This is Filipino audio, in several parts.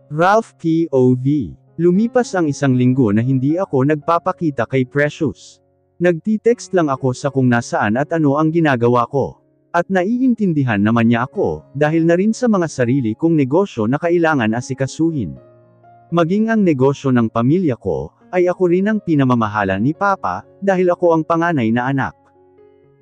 Ralph POV. Lumipas ang isang linggo na hindi ako nagpapakita kay Precious. Nagtitext lang ako sa kung nasaan at ano ang ginagawa ko. At naiintindihan naman niya ako, dahil na rin sa mga sarili kong negosyo na kailangan asikasuhin. Maging ang negosyo ng pamilya ko, ay ako rin ang pinamamahala ni Papa, dahil ako ang panganay na anak.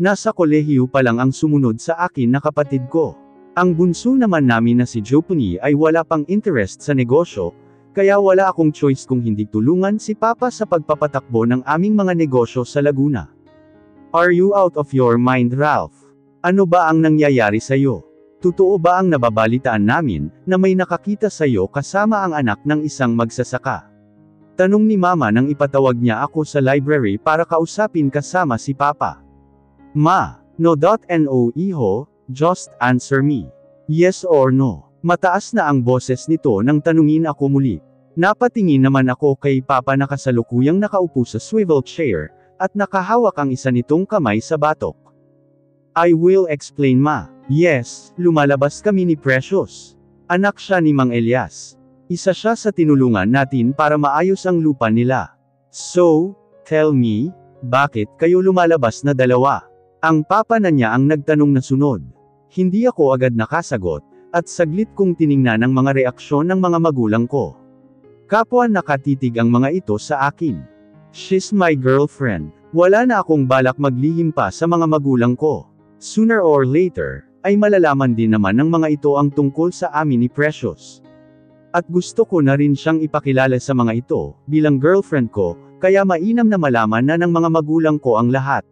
Nasa kolehiyo pa lang ang sumunod sa akin na kapatid ko. Ang bunso naman namin na si Jopony ay wala pang interest sa negosyo, kaya wala akong choice kung hindi tulungan si Papa sa pagpapatakbo ng aming mga negosyo sa Laguna. Are you out of your mind, Ralph? Ano ba ang nangyayari sa'yo? Totoo ba ang nababalitaan namin, na may nakakita sa'yo kasama ang anak ng isang magsasaka? Tanong ni Mama nang ipatawag niya ako sa library para kausapin kasama si Papa. Ma, no. Iho, just answer me. Yes or no? Mataas na ang boses nito nang tanungin ako muli. Napatingin naman ako kay Papa na kasalukuyang nakaupo sa swivel chair, at nakahawak ang isa nitong kamay sa batok. I will explain, Ma. Yes, lumalabas kami ni Precious. Anak siya ni Mang Elias. Isa siya sa tinulungan natin para maayos ang lupa nila. So, tell me, bakit kayo lumalabas na dalawa? Ang papa na niya ang nagtanong na sunod. Hindi ako agad nakasagot, at saglit kong tiningnan ang mga reaksyon ng mga magulang ko. Kapwa nakatitig ang mga ito sa akin. She's my girlfriend. Wala na akong balak maglihim pa sa mga magulang ko. Sooner or later, ay malalaman din naman ng mga ito ang tungkol sa amin ni Precious. At gusto ko na rin siyang ipakilala sa mga ito, bilang girlfriend ko, kaya mainam na malaman na ng mga magulang ko ang lahat.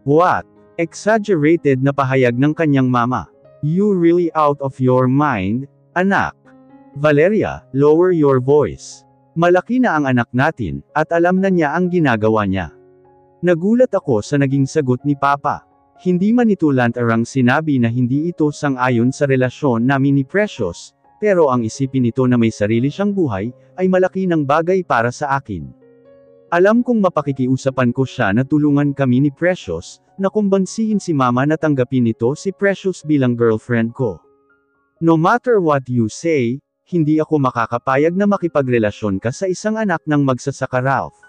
What? Exaggerated na pahayag ng kanyang mama. You really out of your mind, anak? Valeria, lower your voice. Malaki na ang anak natin, at alam na niya ang ginagawa niya. Nagulat ako sa naging sagot ni Papa. Hindi man ito lantarang sinabi na hindi ito sang-ayon sa relasyon namin ni Precious, pero ang isipin nito na may sarili siyang buhay, ay malaki ng bagay para sa akin. Alam kong mapakikiusapan ko siya na tulungan kami ni Precious, na kumbansihin si Mama na tanggapin nito si Precious bilang girlfriend ko. No matter what you say, hindi ako makakapayag na makipagrelasyon ka sa isang anak ng magsasaka, Ralph.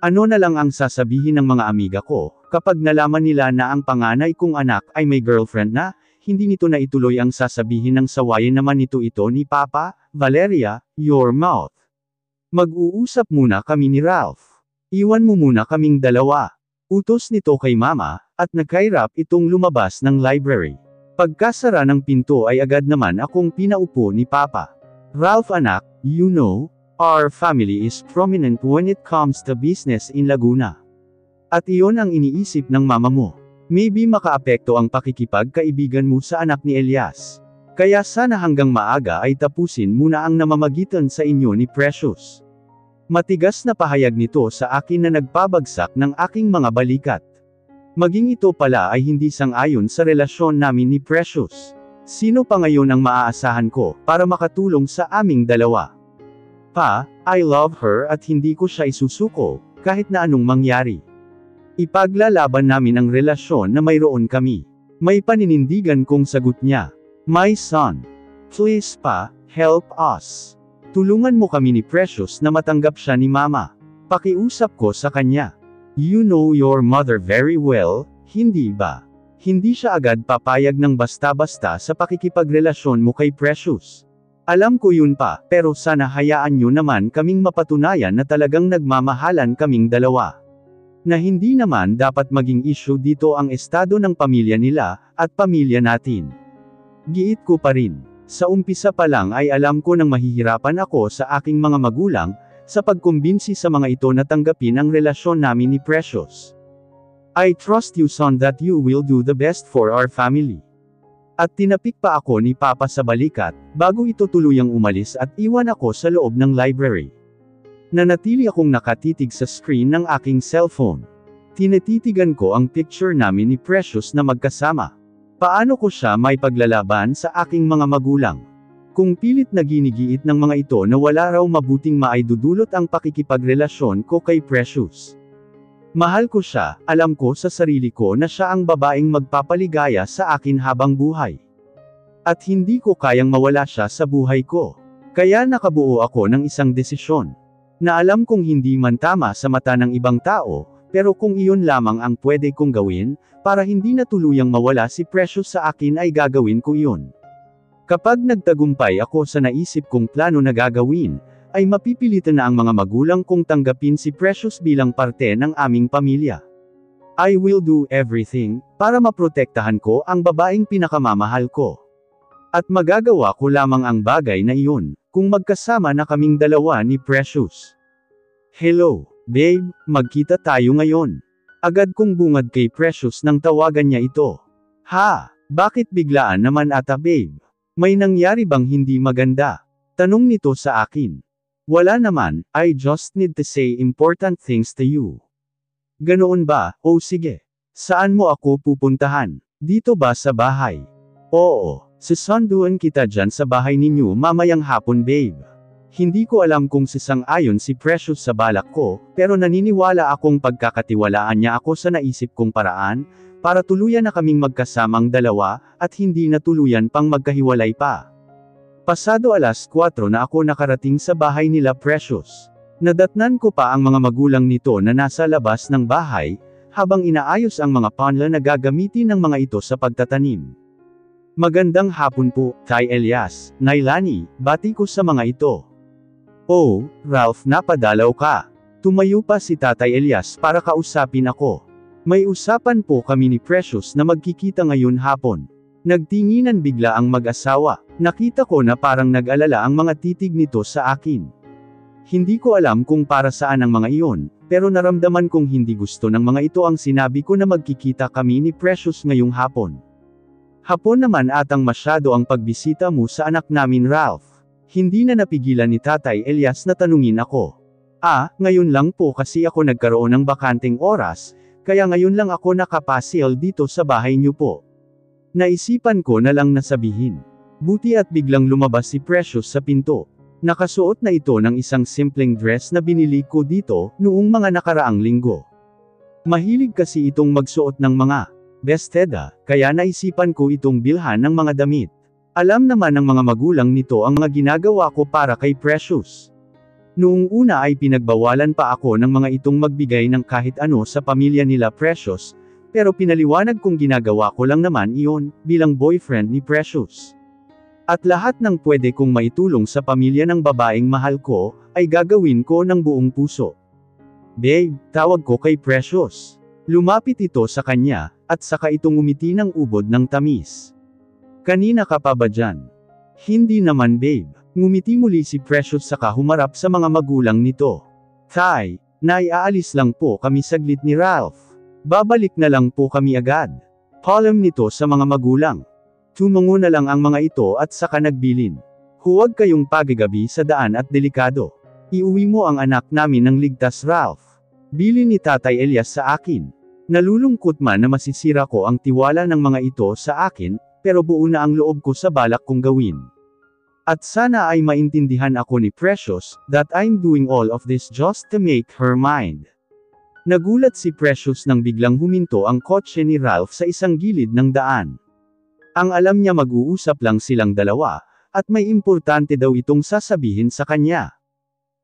Ano na lang ang sasabihin ng mga amiga ko, kapag nalaman nila na ang panganay kong anak ay may girlfriend na, hindi nito na ituloy ang sasabihin ng sawayin naman ito ni Papa. Valeria, your mouth. Mag-uusap muna kami ni Ralph. Iwan mo muna kaming dalawa. Utos nito kay Mama, at nagkairap itong lumabas ng library. Pagkasara ng pinto ay agad naman akong pinaupo ni Papa. Ralph anak, you know, our family is prominent when it comes to business in Laguna. At iyon ang iniisip ng mama mo. Maybe makaapekto ang pakikipagkaibigan mo sa anak ni Elias. Kaya sana hanggang maaga ay tapusin muna ang namamagitan sa inyo ni Precious. Matigas na pahayag nito sa akin na nagpabagsak ng aking mga balikat. Maging ito pala ay hindi sang-ayon sa relasyon namin ni Precious. Sino pa ngayon ang maaasahan ko, para makatulong sa aming dalawa? Pa, I love her at hindi ko siya isusuko, kahit na anong mangyari. Ipaglalaban namin ang relasyon na mayroon kami. May paninindigan kong sagot niya. My son. Please pa, help us. Tulungan mo kami ni Precious na matanggap siya ni Mama. Pakiusap ko sa kanya. You know your mother very well, hindi ba? Hindi siya agad papayag ng basta-basta sa pakikipagrelasyon mo kay Precious. Alam ko yun pa, pero sana hayaan nyo naman kaming mapatunayan na talagang nagmamahalan kaming dalawa. Na hindi naman dapat maging issue dito ang estado ng pamilya nila, at pamilya natin. Giit ko pa rin. Sa umpisa pa lang ay alam ko nang mahihirapan ako sa aking mga magulang, sa pagkumbinsi sa mga ito na tanggapin ang relasyon namin ni Precious. I trust you son that you will do the best for our family. At tinapik pa ako ni Papa sa balikat, bago ito tuluyang umalis at iwan ako sa loob ng library. Nanatili akong nakatitig sa screen ng aking cellphone. Tinititigan ko ang picture namin ni Precious na magkasama. Paano ko siya may paglalaban sa aking mga magulang? Kung pilit na ginigiit ng mga ito na wala raw mabuting maidudulot ang pakikipagrelasyon ko kay Precious. Mahal ko siya, alam ko sa sarili ko na siya ang babaeng magpapaligaya sa akin habang buhay. At hindi ko kayang mawala siya sa buhay ko. Kaya nakabuo ako ng isang desisyon. Na alam kong hindi man tama sa mata ng ibang tao, pero kung iyon lamang ang pwede kong gawin, para hindi na tuluyang mawala si Precious sa akin ay gagawin ko iyon. Kapag nagtagumpay ako sa naisip kong plano na gagawin, ay mapipilitan na ang mga magulang kong tanggapin si Precious bilang parte ng aming pamilya. I will do everything, para maprotektahan ko ang babaeng pinakamamahal ko. At magagawa ko lamang ang bagay na iyon, kung magkasama na kaming dalawa ni Precious. Hello, babe, magkita tayo ngayon. Agad kong bungad kay Precious nang tawagan niya ito. Ha, bakit biglaan naman ata babe? May nangyari bang hindi maganda? Tanong nito sa akin. Wala naman, I just need to say important things to you. Ganoon ba? O sige. Saan mo ako pupuntahan? Dito ba sa bahay? Oo, susunduan kita dyan sa bahay ninyo mamayang hapon babe. Hindi ko alam kung sasang-ayon si Precious sa balak ko, pero naniniwala akong pagkakatiwalaan niya ako sa naisip kong paraan, para tuluyan na kaming magkasamang dalawa, at hindi na tuluyan pang magkahiwalay pa. Pasado 4:00 na ako nakarating sa bahay nila Precious. Nadatnan ko pa ang mga magulang nito na nasa labas ng bahay, habang inaayos ang mga panla na gagamitin ng mga ito sa pagtatanim. Magandang hapon po, Tay Elias, Nailani, bati ko sa mga ito. Oh, Ralph, napadalaw ka. Tumayo pa si Tatay Elias para kausapin ako. May usapan po kami ni Precious na magkikita ngayon hapon. Nagtinginan bigla ang mag-asawa. Nakita ko na parang nag-alala ang mga titig nito sa akin. Hindi ko alam kung para saan ang mga iyon, pero naramdaman kong hindi gusto ng mga ito ang sinabi ko na magkikita kami ni Precious ngayong hapon. Hapon naman atang masyado ang pagbisita mo sa anak namin Ralph. Hindi na napigilan ni Tatay Elias na tanungin ako. Ngayon lang po kasi ako nagkaroon ng bakanteng oras, kaya ngayon lang ako nakapasyal dito sa bahay niyo po. Naisipan ko na lang na sabihin. Buti at biglang lumabas si Precious sa pinto. Nakasuot na ito ng isang simpleng dress na binili ko dito, noong mga nakaraang linggo. Mahilig kasi itong magsuot ng mga besteda, kaya naisipan ko itong bilhan ng mga damit. Alam naman ng mga magulang nito ang mga ginagawa ko para kay Precious. Noong una ay pinagbawalan pa ako ng mga itong magbigay ng kahit ano sa pamilya nila Precious, pero pinaliwanag kong ginagawa ko lang naman iyon, bilang boyfriend ni Precious. At lahat ng pwede kong maitulong sa pamilya ng babaeng mahal ko, ay gagawin ko ng buong puso. Babe, tawag ko kay Precious. Lumapit ito sa kanya, at saka itong umiti ng ubod ng tamis. Kanina ka pa ba dyan? Hindi naman babe. Ngumiti muli si Precious saka humarap sa mga magulang nito. Tay, naiaalis lang po kami saglit ni Ralph. Babalik na lang po kami agad. Paalam nito sa mga magulang. Tumungo na lang ang mga ito at saka nagbilin. Huwag kayong pagigabi sa daan at delikado. Iuwi mo ang anak namin ng ligtas Ralph. Bilin ni Tatay Elias sa akin. Nalulungkot man na masisira ko ang tiwala ng mga ito sa akin, pero buo na ang loob ko sa balak kong gawin. At sana ay maintindihan ako ni Precious, that I'm doing all of this just to make her mind. Nagulat si Precious nang biglang huminto ang kotse ni Ralph sa isang gilid ng daan. Ang alam niya mag-uusap lang silang dalawa, at may importante daw itong sasabihin sa kanya.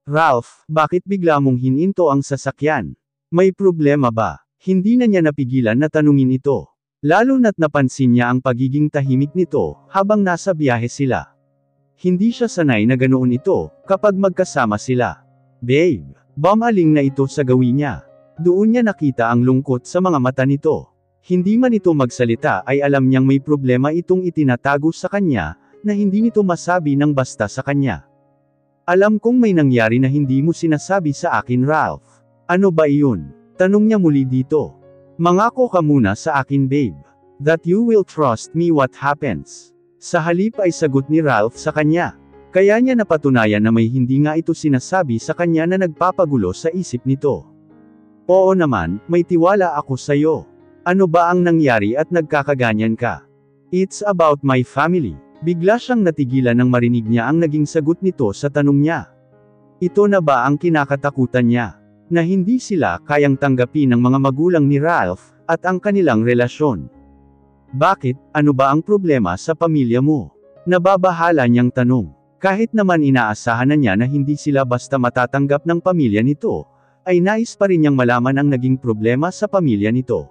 Ralph, bakit bigla mong hininto ang sasakyan? May problema ba? Hindi na niya napigilan na tanungin ito. Lalo na't napansin niya ang pagiging tahimik nito, habang nasa biyahe sila. Hindi siya sanay na ganoon ito, kapag magkasama sila. Babe, bumaling na ito sa gawin niya. Doon niya nakita ang lungkot sa mga mata nito. Hindi man ito magsalita ay alam niyang may problema itong itinatago sa kanya, na hindi nito masabi ng basta sa kanya. Alam kong may nangyari na hindi mo sinasabi sa akin Ralph. Ano ba iyon? Tanong niya muli dito. Mangako ka muna sa akin babe. That you will trust me what happens. Sa halip ay sagot ni Ralph sa kanya. Kaya niya napatunayan na may hindi nga ito sinasabi sa kanya na nagpapagulo sa isip nito. Oo naman, may tiwala ako sa'yo. Ano ba ang nangyari at nagkakaganyan ka? It's about my family. Bigla siyang natigilan nang marinig niya ang naging sagot nito sa tanong niya. Ito na ba ang kinakatakutan niya? Na hindi sila kayang tanggapin ng mga magulang ni Ralph, at ang kanilang relasyon. Bakit, ano ba ang problema sa pamilya mo? Nababahala niyang tanong. Kahit naman inaasahan na niya na hindi sila basta matatanggap ng pamilya nito, ay nais pa rin niyang malaman ang naging problema sa pamilya nito.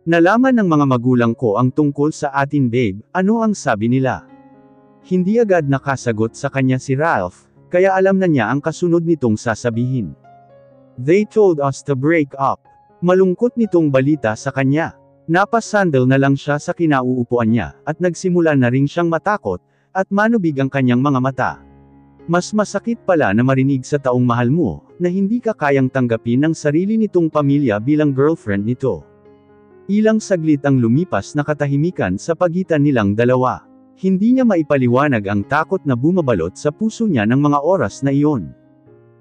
Nalaman ng mga magulang ko ang tungkol sa atin babe, ano ang sabi nila? Hindi agad nakasagot sa kanya si Ralph, kaya alam na niya ang kasunod nitong sasabihin. They told us to break up. Malungkot nitong balita sa kanya. Napasandal na lang siya sa kinauupuan niya, at nagsimula na ring siyang matakot, at manubig ang kanyang mga mata. Mas masakit pala na marinig sa taong mahal mo, na hindi ka kayang tanggapin ng sarili nitong pamilya bilang girlfriend nito. Ilang saglit ang lumipas na katahimikan sa pagitan nilang dalawa. Hindi niya maipaliwanag ang takot na bumabalot sa puso niya ng mga oras na iyon.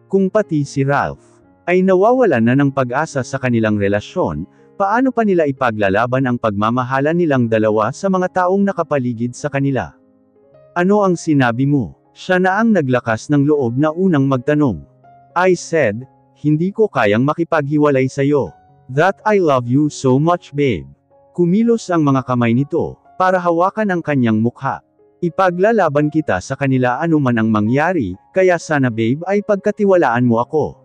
Kung pati si Ralph ay nawawalan na ng pag-asa sa kanilang relasyon, paano pa nila ipaglalaban ang pagmamahalan nilang dalawa sa mga taong nakapaligid sa kanila? Ano ang sinabi mo? Siya na ang naglakas ng loob na unang magtanong. I said, hindi ko kayang makipaghiwalay sa'yo. That I love you so much babe. Kumilos ang mga kamay nito, para hawakan ang kanyang mukha. Ipaglalaban kita sa kanila anuman ang mangyari, kaya sana babe ay pagkatiwalaan mo ako.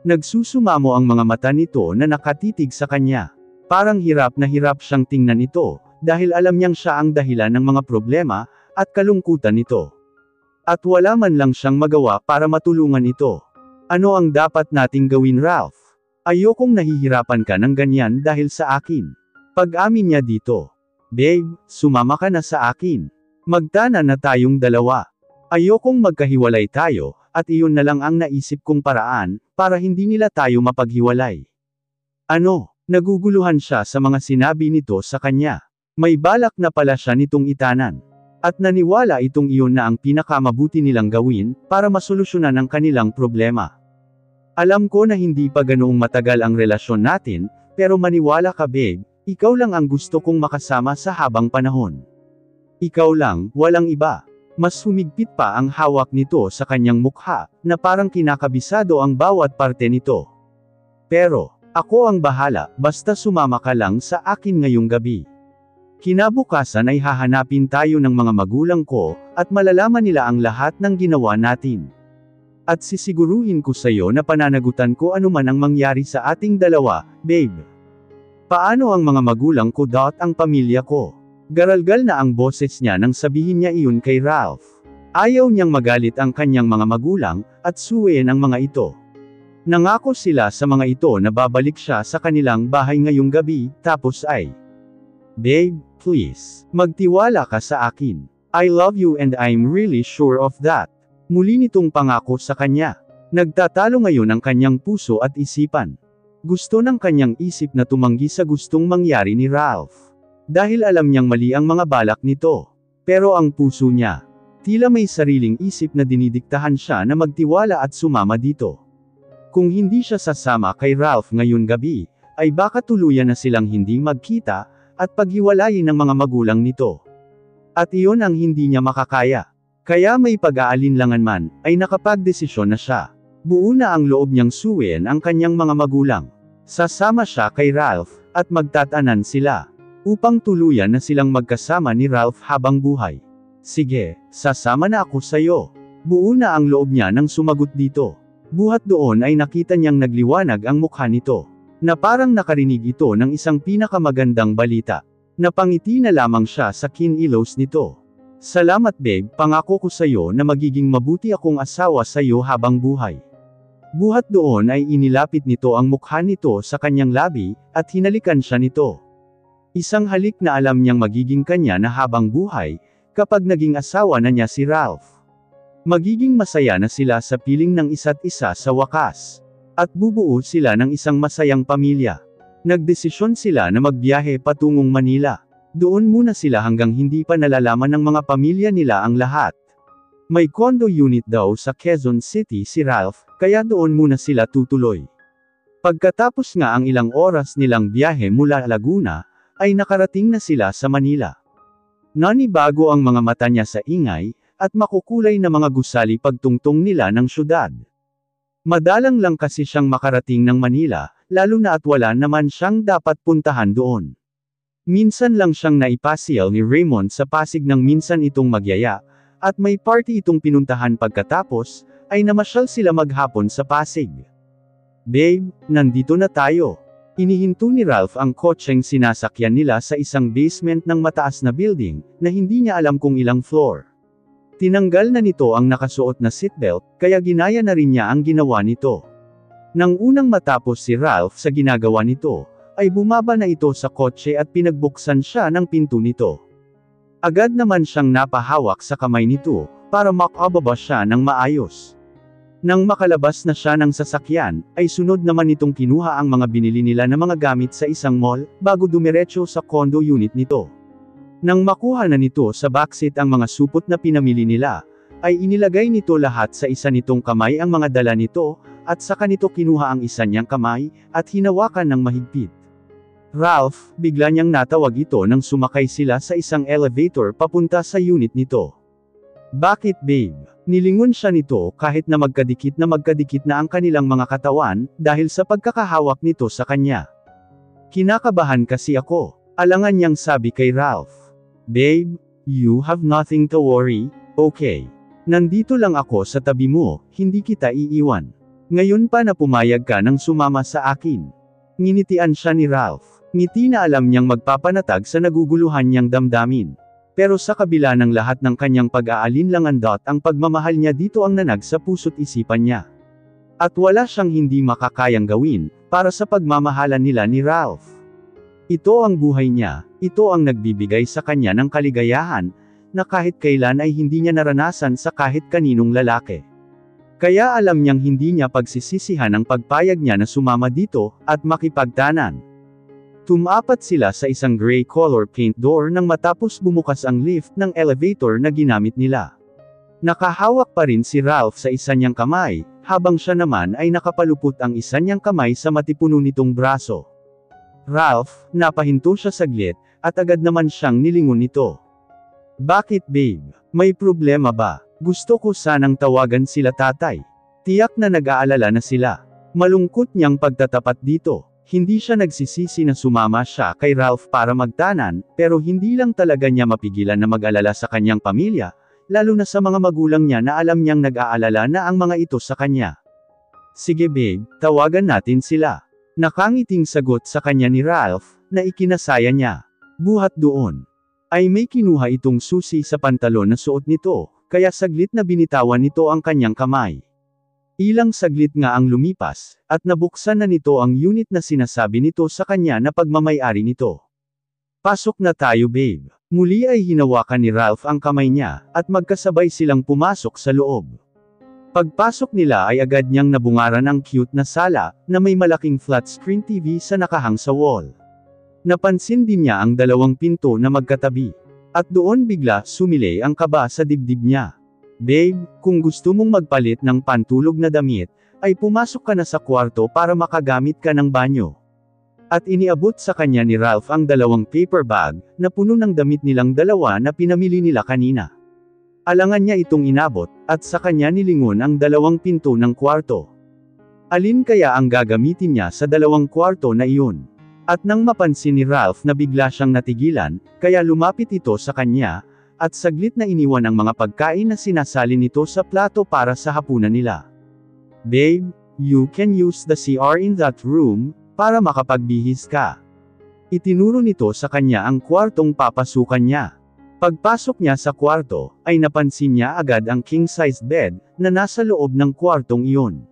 Nagsusumamo ang mga mata nito na nakatitig sa kanya. Parang hirap na hirap siyang tingnan ito, dahil alam niyang siya ang dahilan ng mga problema, at kalungkutan nito. At wala man lang siyang magawa para matulungan ito. Ano ang dapat nating gawin Ralph? Ayokong nahihirapan ka ng ganyan dahil sa akin. Pag-amin niya dito. Babe, sumama ka na sa akin. Magtana na tayong dalawa. Ayokong magkahiwalay tayo, at iyon na lang ang naisip kong paraan, para hindi nila tayo mapaghiwalay. Ano? Naguguluhan siya sa mga sinabi nito sa kanya. May balak na pala siya nitong itanan. At naniwala itong iyon na ang pinakamabuti nilang gawin, para masolusyonan ang kanilang problema. Alam ko na hindi pa ganoong matagal ang relasyon natin, pero maniwala ka babe, ikaw lang ang gusto kong makasama sa habang panahon. Ikaw lang, walang iba. Mas humigpit pa ang hawak nito sa kanyang mukha, na parang kinakabisado ang bawat parte nito. Pero, ako ang bahala, basta sumama ka lang sa akin ngayong gabi. Kinabukasan ay hahanapin tayo ng mga magulang ko, at malalaman nila ang lahat ng ginawa natin. At sisiguruhin ko sa'yo na pananagutan ko anuman ang mangyari sa ating dalawa, babe. Paano ang mga magulang ko ang pamilya ko? Garalgal na ang boses niya nang sabihin niya iyon kay Ralph. Ayaw niyang magalit ang kanyang mga magulang, at suwayin ang mga ito. Nangako sila sa mga ito na babalik siya sa kanilang bahay ngayong gabi, tapos ay, babe, please, magtiwala ka sa akin. I love you and I'm really sure of that. Muli nitong pangako sa kanya. Nagtatalo ngayon ang kanyang puso at isipan. Gusto ng kanyang isip na tumanggi sa gustong mangyari ni Ralph. Dahil alam niyang mali ang mga balak nito. Pero ang puso niya, tila may sariling isip na dinidiktahan siya na magtiwala at sumama dito. Kung hindi siya sasama kay Ralph ngayon gabi, ay baka tuluyan na silang hindi magkita, at paghiwalayin ng mga magulang nito. At iyon ang hindi niya makakaya. Kaya may pag-aalinlangan man, ay nakapagdesisyon na siya. Buo na ang loob niyang suwayin ang kanyang mga magulang. Sasama siya kay Ralph, at magtatanan sila. Upang tuluyan na silang magkasama ni Ralph habang buhay. Sige, sasama na ako sa'yo. Buo na ang loob niya nang sumagot dito. Buhat doon ay nakita niyang nagliwanag ang mukha nito. Na parang nakarinig ito ng isang pinakamagandang balita. Napangiti na lamang siya sa kinilos nito. Salamat babe, pangako ko sa'yo na magiging mabuti akong asawa sa'yo habang buhay. Buhat doon ay inilapit nito ang mukha nito sa kanyang labi, at hinalikan siya nito. Isang halik na alam niyang magiging kanya na habang buhay, kapag naging asawa na niya si Ralph. Magiging masaya na sila sa piling ng isa't isa sa wakas. At bubuo sila ng isang masayang pamilya. Nagdesisyon sila na magbiyahe patungong Manila. Doon muna sila hanggang hindi pa nalalaman ng mga pamilya nila ang lahat. May condo unit daw sa Quezon City si Ralph, kaya doon muna sila tutuloy. Pagkatapos nga ang ilang oras nilang biyahe mula Laguna, ay nakarating na sila sa Manila. Nanibago ang mga mata niya sa ingay, at makukulay na mga gusali pagtungtong nila ng syudad. Madalang lang kasi siyang makarating ng Manila, lalo na at wala naman siyang dapat puntahan doon. Minsan lang siyang naipasyal ni Raymond sa Pasig nang minsan itong magyaya, At may party itong pinuntahan pagkatapos, ay namasyal sila maghapon sa Pasig. Babe, nandito na tayo. Inihinto ni Ralph ang kotseng sinasakyan nila sa isang basement ng mataas na building, na hindi niya alam kung ilang floor. Tinanggal na nito ang nakasuot na seatbelt, kaya ginaya na rin niya ang ginawa nito. Nang unang matapos si Ralph sa ginagawa nito, ay bumaba na ito sa kotse at pinagbuksan siya ng pinto nito. Agad naman siyang napahawak sa kamay nito, para makababa siya ng maayos. Nang makalabas na siya ng sasakyan, ay sunod naman nitong kinuha ang mga binili nila na mga gamit sa isang mall, bago dumiretso sa condo unit nito. Nang makuha na nito sa backseat ang mga supot na pinamili nila, ay inilagay nito lahat sa isa nitong kamay ang mga dala nito, at saka nito kinuha ang isa niyang kamay, at hinawakan ng mahigpit. Ralph, bigla niyang natawag ito nang sumakay sila sa isang elevator papunta sa unit nito. Bakit babe? Nilingon siya nito kahit na magkadikit na ang kanilang mga katawan, dahil sa pagkakahawak nito sa kanya. Kinakabahan kasi ako, alangan niyang sabi kay Ralph. Babe, you have nothing to worry, okay? Nandito lang ako sa tabi mo, hindi kita iiwan. Ngayon pa na pumayag ka nang sumama sa akin. Nginitian siya ni Ralph, ngiti na alam niyang magpapanatag sa naguguluhan niyang damdamin. Pero sa kabila ng lahat ng kanyang pag-aalinlangan ang pagmamahal niya dito ang nanag sa puso't isipan niya. At wala siyang hindi makakayang gawin, para sa pagmamahalan nila ni Ralph. Ito ang buhay niya, ito ang nagbibigay sa kanya ng kaligayahan, na kahit kailan ay hindi niya naranasan sa kahit kaninong lalaki. Kaya alam niyang hindi niya pagsisisihan ang pagpayag niya na sumama dito, at makipagtanan. Tumapat sila sa isang gray color paint door nang matapos bumukas ang lift ng elevator na ginamit nila. Nakahawak pa rin si Ralph sa isa niyang kamay, habang siya naman ay nakapalupot ang isa niyang kamay sa matipuno nitong braso. Ralph, napahinto siya saglit, at agad naman siyang nilingon nito. Bakit babe? May problema ba? Gusto ko sanang tawagan sila tatay. Tiyak na nag-aalala na sila. Malungkot niyang pagtatapat dito. Hindi siya nagsisisi na sumama siya kay Ralph para magtanan, pero hindi lang talaga niya mapigilan na mag-alala sa kanyang pamilya, lalo na sa mga magulang niya na alam niyang nag-aalala na ang mga ito sa kanya. Sige babe, tawagan natin sila. Nakangiting sagot sa kanya ni Ralph, na ikinasaya niya. Buhat doon. Ay may kinuha itong susi sa pantalon na suot nito, kaya saglit na binitawan nito ang kanyang kamay. Ilang saglit nga ang lumipas, at nabuksan na nito ang unit na sinasabi nito sa kanya na pagmamay-ari nito. Pasok na tayo babe. Muli ay hinawakan ni Ralph ang kamay niya, at magkasabay silang pumasok sa loob. Pagpasok nila ay agad niyang nabungaran ang cute na sala, na may malaking flat screen TV sa nakahang sa wall. Napansin din niya ang dalawang pinto na magkatabi. At doon bigla sumilay ang kaba sa dibdib niya. Babe, kung gusto mong magpalit ng pantulog na damit, ay pumasok ka na sa kwarto para makagamit ka ng banyo. At iniabot sa kanya ni Ralph ang dalawang paper bag, na puno ng damit nilang dalawa na pinamili nila kanina. Alangan niya itong inabot, at sa kanya nilingon ang dalawang pinto ng kwarto. Alin kaya ang gagamitin niya sa dalawang kwarto na iyon? At nang mapansin ni Ralph na bigla siyang natigilan, kaya lumapit ito sa kanya, at saglit na iniwan ang mga pagkain na sinasali nito sa plato para sa hapunan nila. Babe, you can use the CR in that room, para makapagbihis ka. Itinuro nito sa kanya ang kwartong papasukan niya. Pagpasok niya sa kwarto, ay napansin niya agad ang king-sized bed, na nasa loob ng kwartong iyon.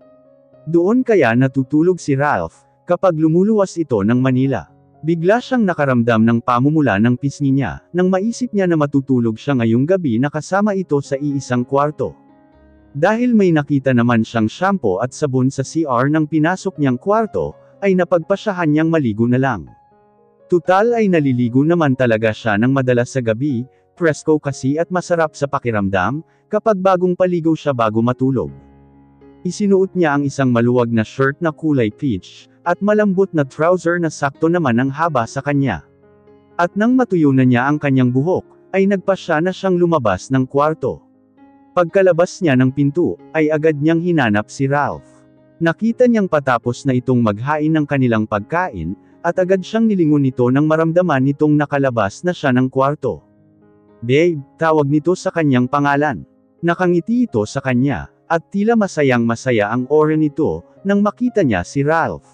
Doon kaya natutulog si Ralph, kapag lumuluwas ito ng Manila. Bigla siyang nakaramdam ng pamumula ng pisngi niya, nang maisip niya na matutulog siya ngayong gabi na kasama ito sa iisang kwarto. Dahil may nakita naman siyang shampoo at sabon sa CR nang pinasok niyang kwarto, ay napagpasyahan niyang maligo na lang. Tutal ay naliligo naman talaga siya ng madalas sa gabi, presko kasi at masarap sa pakiramdam, kapag bagong paligo siya bago matulog. Isinuot niya ang isang maluwag na shirt na kulay peach, at malambot na trouser na sakto naman ang haba sa kanya. At nang matuyo na niya ang kanyang buhok, ay nagpasya na siyang lumabas ng kwarto. Pagkalabas niya ng pinto, ay agad niyang hinanap si Ralph. Nakita niyang patapos na itong maghain ng kanilang pagkain, at agad siyang nilingon nito nang maramdaman nitong nakalabas na siya ng kwarto. Babe, tawag nito sa kanyang pangalan. Nakangiti ito sa kanya, at tila masayang masaya ang aura nito, nang makita niya si Ralph.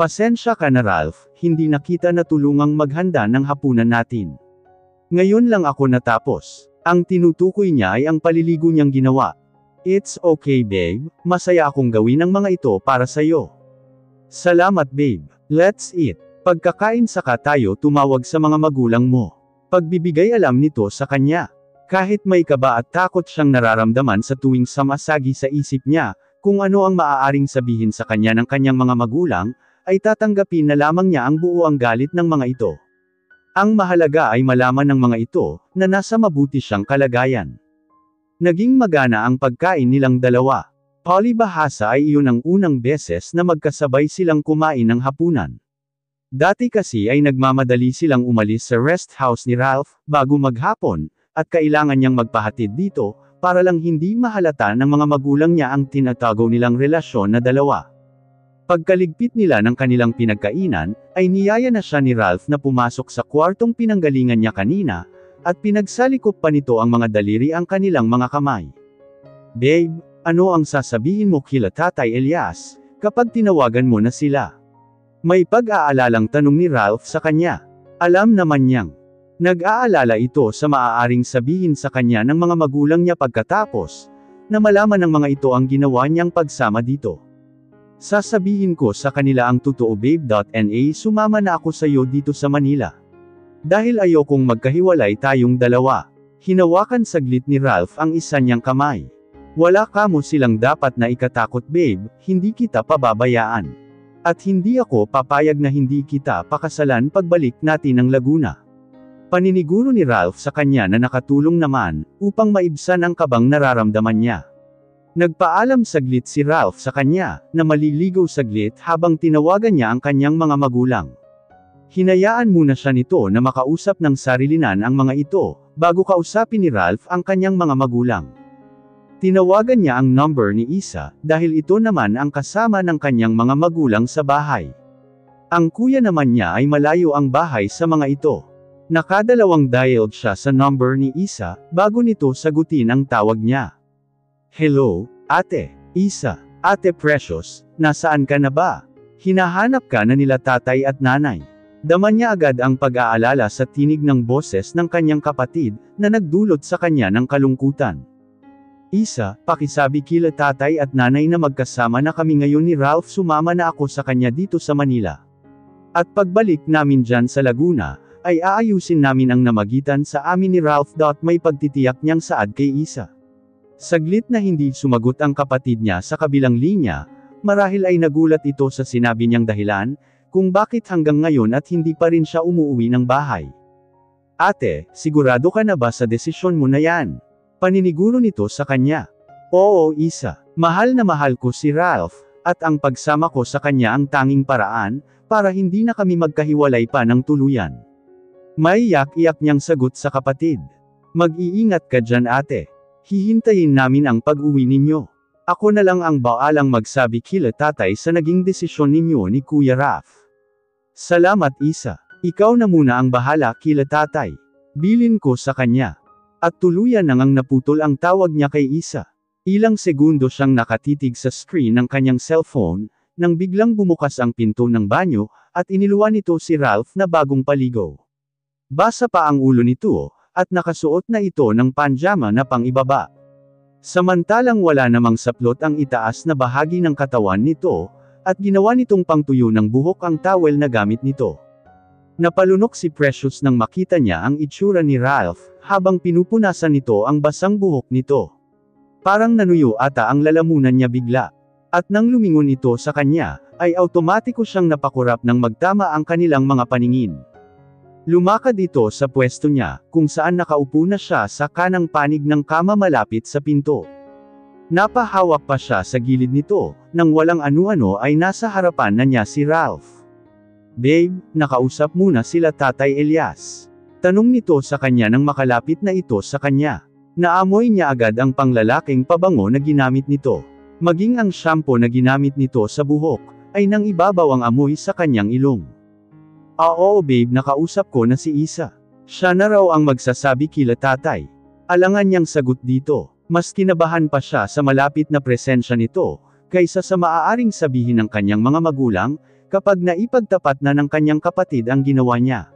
Pasensya ka na Ralph, hindi na kita natulungang maghanda ng hapunan natin. Ngayon lang ako natapos. Ang tinutukoy niya ay ang paliligo niyang ginawa. It's okay babe, masaya akong gawin ang mga ito para sa'yo. Salamat babe, let's eat. Pagkakain saka tayo tumawag sa mga magulang mo. Pagbibigay alam nito sa kanya. Kahit may kaba at takot siyang nararamdaman sa tuwing samasagi sa isip niya, kung ano ang maaaring sabihin sa kanya ng kanyang mga magulang, ay tatanggapin na lamang niya ang buo galit ng mga ito. Ang mahalaga ay malaman ng mga ito, na nasa mabuti siyang kalagayan. Naging magana ang pagkain nilang dalawa. Palibhasa ay iyon ang unang beses na magkasabay silang kumain ng hapunan. Dati kasi ay nagmamadali silang umalis sa rest house ni Ralph, bago maghapon, at kailangan niyang magpahatid dito, para lang hindi mahalata ng mga magulang niya ang tinatago nilang relasyon na dalawa. Pagkaligpit nila ng kanilang pinagkainan, ay niyaya na siya ni Ralph na pumasok sa kwartong pinanggalingan niya kanina, at pinagsalikop pa nito ang mga daliri ang kanilang mga kamay. Babe, ano ang sasabihin mo kila Tatay Elias, kapag tinawagan mo na sila? May pag-aalalang tanong ni Ralph sa kanya. Alam naman niyang nag-aalala ito sa maaaring sabihin sa kanya ng mga magulang niya pagkatapos, na malaman ng mga ito ang ginawa niyang pagsama dito. Sasabihin ko sa kanila ang totoo babe.na sumama na ako sa iyo dito sa Manila. Dahil ayokong magkahiwalay tayong dalawa. Hinawakan saglit ni Ralph ang isa niyang kamay. Wala kamo silang dapat na ikatakot babe, hindi kita pababayaan. At hindi ako papayag na hindi kita pakasalan pagbalik natin ng Laguna. Paniniguro ni Ralph sa kanya na nakatulong naman, upang maibsan ang kabang nararamdaman niya. Nagpaalam saglit si Ralph sa kanya, na maliligaw saglit habang tinawagan niya ang kanyang mga magulang. Hinayaan muna siya nito na makausap ng sarilinan ang mga ito, bago kausapin ni Ralph ang kanyang mga magulang. Tinawagan niya ang number ni Isa, dahil ito naman ang kasama ng kanyang mga magulang sa bahay. Ang kuya naman niya ay malayo ang bahay sa mga ito. Nakadalawang dialed siya sa number ni Isa, bago nito sagutin ang tawag niya. Hello, Ate Isa. Ate Precious, nasaan ka na ba? Hinahanap ka na nila tatay at nanay. Dama niya agad ang pag-aalala sa tinig ng boses ng kanyang kapatid, na nagdulot sa kanya ng kalungkutan. Isa, pakisabi kila tatay at nanay na magkasama na kami ngayon ni Ralph, sumama na ako sa kanya dito sa Manila. At pagbalik namin dyan sa Laguna, ay aayusin namin ang namagitan sa amin ni Ralph. May pagtitiyak niyang saad kay Isa. Saglit na hindi sumagot ang kapatid niya sa kabilang linya, marahil ay nagulat ito sa sinabi niyang dahilan, kung bakit hanggang ngayon at hindi pa rin siya umuwi ng bahay. Ate, sigurado ka na ba sa desisyon mo na yan? Paniniguro nito sa kanya. Oo Isa, mahal na mahal ko si Ralph, at ang pagsama ko sa kanya ang tanging paraan, para hindi na kami magkahiwalay pa ng tuluyan. May iyak-iyak niyang sagot sa kapatid. Mag-iingat ka dyan ate. Hihintayin namin ang pag-uwi ninyo. Ako na lang ang baalang magsabi kila tatay sa naging desisyon ninyo ni Kuya Ralph. Salamat Isa. Ikaw na muna ang bahala kila tatay. Bilin ko sa kanya. At tuluyan nang naputol ang tawag niya kay Isa. Ilang segundo siyang nakatitig sa screen ng kanyang cellphone, nang biglang bumukas ang pinto ng banyo, at iniluwan nito si Ralph na bagong paligo. Basa pa ang ulo nito, at nakasuot na ito ng panjama na pang-ibaba. Samantalang wala namang saplot ang itaas na bahagi ng katawan nito, at ginawa nitong pangtuyo ng buhok ang towel na gamit nito. Napalunok si Precious nang makita niya ang itsura ni Ralph, habang pinupunasan nito ang basang buhok nito. Parang nanuyo ata ang lalamunan niya bigla. At nang lumingon ito sa kanya, ay automatiko siyang napakurap nang magtama ang kanilang mga paningin. Lumakad ito sa pwesto niya, kung saan nakaupo na siya sa kanang panig ng kama malapit sa pinto. Napahawak pa siya sa gilid nito, nang walang ano-ano ay nasa harapan na niya si Ralph. Babe, nakausap muna sila Tatay Elias. Tanong nito sa kanya nang makalapit na ito sa kanya. Naamoy niya agad ang panglalaking pabango na ginamit nito. Maging ang shampoo na ginamit nito sa buhok, ay nang ibabaw ang amoy sa kanyang ilong. Oo babe, nakausap ko na si Isa. Siya na raw ang magsasabi kila tatay. Alangan niyang sagot dito. Mas kinabahan pa siya sa malapit na presensya nito, kaysa sa maaaring sabihin ng kanyang mga magulang, kapag naipagtapat na ng kanyang kapatid ang ginawa niya.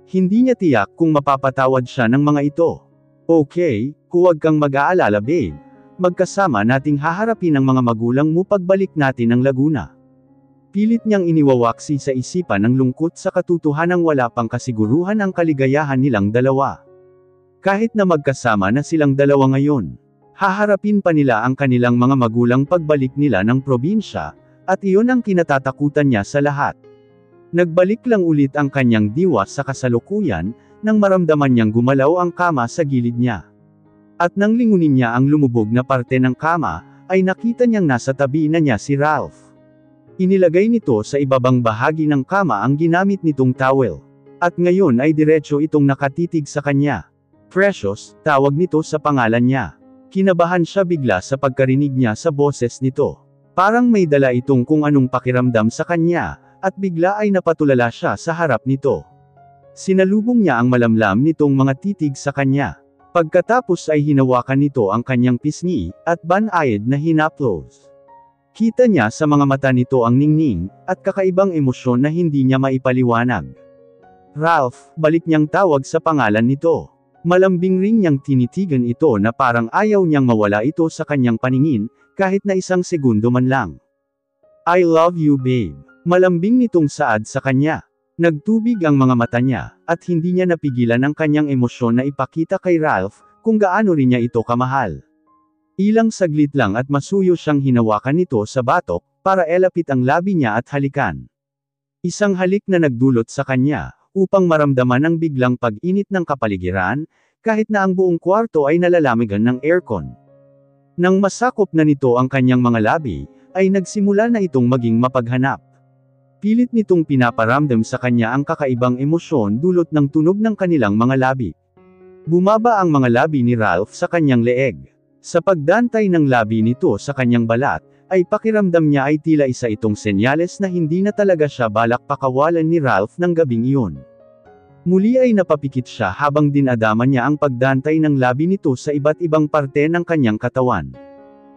Hindi niya tiyak kung mapapatawad siya ng mga ito. Okay, huwag kang mag-aalala babe. Magkasama nating haharapin ang mga magulang mo pagbalik natin ng Laguna. Pilit niyang iniwawaksi sa isipan ng lungkot sa katotohanang wala pang kasiguruhan ang kaligayahan nilang dalawa. Kahit na magkasama na silang dalawa ngayon, haharapin pa nila ang kanilang mga magulang pagbalik nila ng probinsya, at iyon ang kinatatakutan niya sa lahat. Nagbalik lang ulit ang kanyang diwa sa kasalukuyan, nang maramdaman niyang gumalaw ang kama sa gilid niya. At nang lingunin niya ang lumubog na parte ng kama, ay nakita niyang nasa tabi na niya si Ralph. Inilagay nito sa ibabang bahagi ng kama ang ginamit nitong towel. At ngayon ay diretso itong nakatitig sa kanya. Precious, tawag nito sa pangalan niya. Kinabahan siya bigla sa pagkarinig niya sa boses nito. Parang may dala itong kung anong pakiramdam sa kanya, at bigla ay napatulala siya sa harap nito. Sinalubong niya ang malamlam nitong mga titig sa kanya. Pagkatapos ay hinawakan nito ang kanyang pisngi, at banayad na hinaplos. Kita niya sa mga mata nito ang ningning, at kakaibang emosyon na hindi niya maipaliwanag. Ralph, balik niyang tawag sa pangalan nito. Malambing ring niyang tinitigan ito na parang ayaw niyang mawala ito sa kanyang paningin, kahit na isang segundo man lang. I love you babe. Malambing nitong saad sa kanya. Nagtubig ang mga mata niya, at hindi niya napigilan ang kanyang emosyon na ipakita kay Ralph, kung gaano rin niya ito kamahal. Ilang saglit lang at masuyo siyang hinawakan nito sa batok, para elapit ang labi niya at halikan. Isang halik na nagdulot sa kanya, upang maramdaman ang biglang pag-init ng kapaligiran, kahit na ang buong kwarto ay nalalamigan ng aircon. Nang masakop na nito ang kanyang mga labi, ay nagsimula na itong maging mapaghanap. Pilit nitong pinaparamdam sa kanya ang kakaibang emosyon dulot ng tunog ng kanilang mga labi. Bumaba ang mga labi ni Ralph sa kanyang leeg. Sa pagdantay ng labi nito sa kanyang balat, ay pakiramdam niya ay tila isa itong senyales na hindi na talaga siya balak pakawalan ni Ralph ng gabing iyon. Muli ay napapikit siya habang dinadaman niya ang pagdantay ng labi nito sa iba't ibang parte ng kanyang katawan.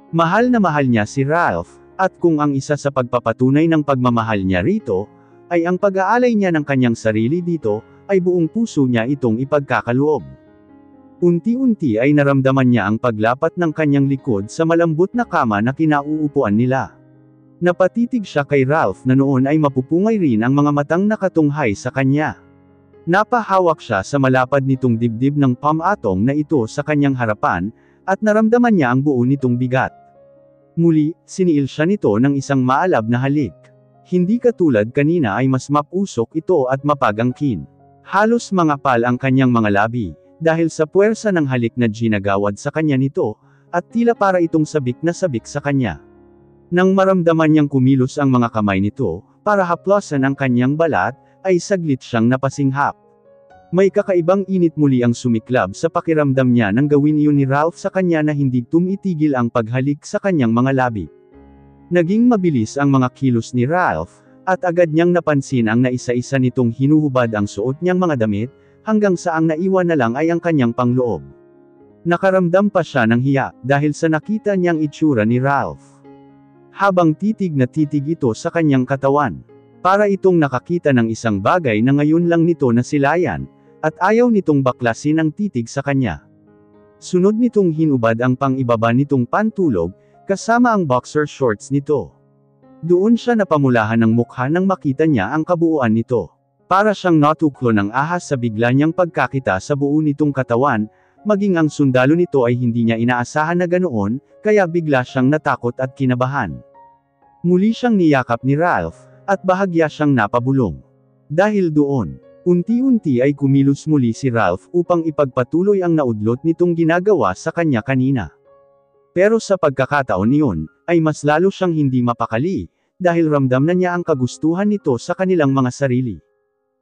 Mahal na mahal niya si Ralph, at kung ang isa sa pagpapatunay ng pagmamahal niya rito, ay ang pag-aalay niya ng kanyang sarili dito, ay buong puso niya itong ipagkakaloob. Unti-unti ay naramdaman niya ang paglapat ng kanyang likod sa malambot na kama na kinauupuan nila. Napatitig siya kay Ralph na noon ay mapupungay rin ang mga matang nakatunghay sa kanya. Napahawak siya sa malapad nitong dibdib ng pamatong na ito sa kanyang harapan, at naramdaman niya ang buo nitong bigat. Muli, siniil siya nito ng isang maalab na halik. Hindi katulad kanina ay mas mapusok ito at mapagangkin. Halos mangapal ang kanyang mga labi, dahil sa puwersa ng halik na ginagawad sa kanya nito, at tila para itong sabik na sabik sa kanya. Nang maramdaman niyang kumilos ang mga kamay nito, para haplasan ang kanyang balat, ay saglit siyang napasinghap. May kakaibang init muli ang sumiklab sa pakiramdam niya nang gawin iyon ni Ralph sa kanya na hindi tumitigil ang paghalik sa kanyang mga labi. Naging mabilis ang mga kilos ni Ralph, at agad niyang napansin ang naisa-isa nitong hinuhubad ang suot niyang mga damit, hanggang sa ang naiwan na lang ay ang kanyang pangloob. Nakaramdam pa siya ng hiya, dahil sa nakita niyang itsura ni Ralph. Habang titig na titig ito sa kanyang katawan. Para itong nakakita ng isang bagay na ngayon lang nito nasilayan, at ayaw nitong baklasin ang titig sa kanya. Sunod nitong hinubad ang pang-ibaba nitong pantulog, kasama ang boxer shorts nito. Doon siya napamulahan ng mukha nang makita niya ang kabuuan nito. Para siyang natuklo ng ahas sa bigla niyang pagkakita sa buo nitong katawan, maging ang sundalo nito ay hindi niya inaasahan na ganoon, kaya bigla siyang natakot at kinabahan. Muli siyang niyakap ni Ralph, at bahagya siyang napabulong. Dahil doon, unti-unti ay kumilos muli si Ralph upang ipagpatuloy ang naudlot nitong ginagawa sa kanya kanina. Pero sa pagkakataon iyon, ay mas lalo siyang hindi mapakali, dahil ramdam na niya ang kagustuhan nito sa kanilang mga sarili.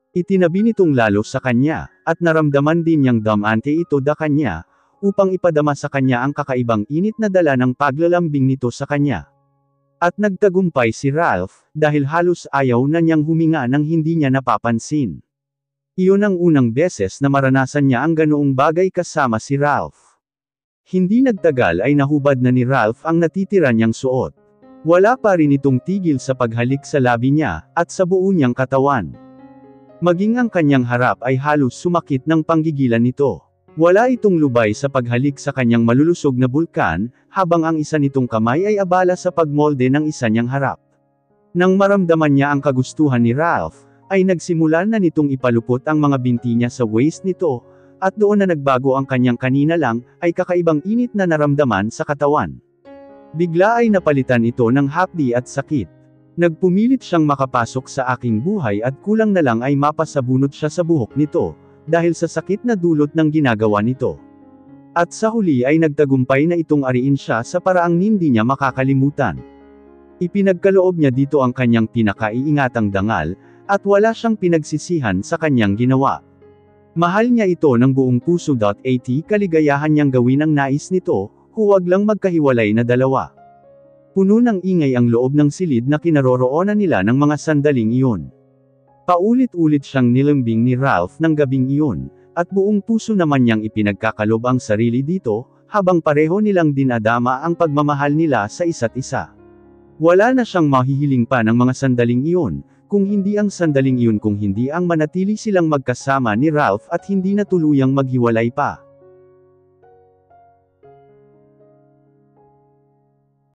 Itinabi nitong lalo sa kanya, at naramdaman din niyang damante ito da kanya, upang ipadama sa kanya ang kakaibang init na dala ng paglalambing nito sa kanya. At nagtagumpay si Ralph, dahil halos ayaw na niyang huminga nang hindi niya napapansin. Iyon ang unang beses na maranasan niya ang ganoong bagay kasama si Ralph. Hindi nagtagal ay nahubad na ni Ralph ang natitira niyang suot. Wala pa rin itong tigil sa paghalik sa labi niya, at sa buo niyang katawan. Maging ang kanyang harap ay halos sumakit ng panggigilan nito. Wala itong lubay sa paghalik sa kanyang malulusog na bulkan, habang ang isa nitong kamay ay abala sa pagmolde ng isa niyang harap. Nang maramdaman niya ang kagustuhan ni Ralph, ay nagsimula na nitong ipalupot ang mga binti niya sa waist nito, at doon na nagbago ang kanyang kanina lang, ay kakaibang init na naramdaman sa katawan. Bigla ay napalitan ito ng hapdi at sakit. Nagpumilit siyang makapasok sa aking buhay at kulang na lang ay mapasabunot siya sa buhok nito, dahil sa sakit na dulot ng ginagawa nito. At sa huli ay nagtagumpay na itong ariin siya sa paraang hindi niya makakalimutan. Ipinagkaloob niya dito ang kanyang pinakaiingatang dangal, at wala siyang pinagsisihan sa kanyang ginawa. Mahal niya ito ng buong puso. At kaligayahan niyang gawin ang nais nito, huwag lang magkahiwalay na dalawa. Puno ng ingay ang loob ng silid na kinaroroonan nila ng mga sandaling iyon. Paulit-ulit siyang nilambing ni Ralph ng gabing iyon, at buong puso naman niyang ipinagkakalob ang sarili dito, habang pareho nilang dinadama ang pagmamahal nila sa isa't isa. Wala na siyang mahihiling pa ng mga sandaling iyon, kung hindi ang sandaling iyon kung hindi ang manatili silang magkasama ni Ralph at hindi na tuluyang maghiwalay pa.